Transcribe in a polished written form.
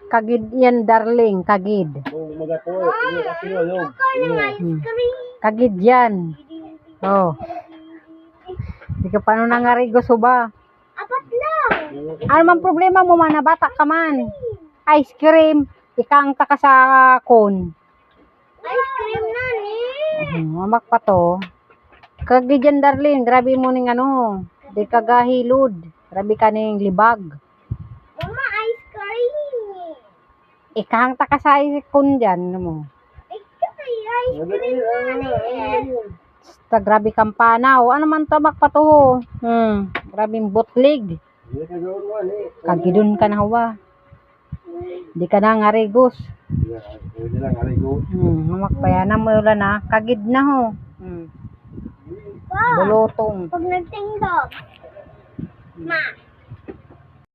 Kagid yan, darling. Kagid. Oh, magato. Ini kasi yung. Kagid yan. Oh. Di ka paano nangarigos ba? Apat lang. Ano man problema mo man, bata ka man. Ice cream. Ikang taka sa cone. Ice cream na ni. Mamak pa to. Kagid yan, darling. Grabe mo ning ano. Di ka gahilod. Grabe ka ning libag. Mama, ice cream. Ikang taka sa cone dyan. Ano mo. Ice cream na ni. Basta grabe kang panaw. Ano man tabak pa to? Grabing butlig. Ini kagawin mo ni. Kagidon ka na hawa. Di ka na ngarigos. Ya, ini lang aligo. Mamakpayanan mo yun na. Kagid na ho. Wow. Bulutong. Pag nagtingdog. Ma.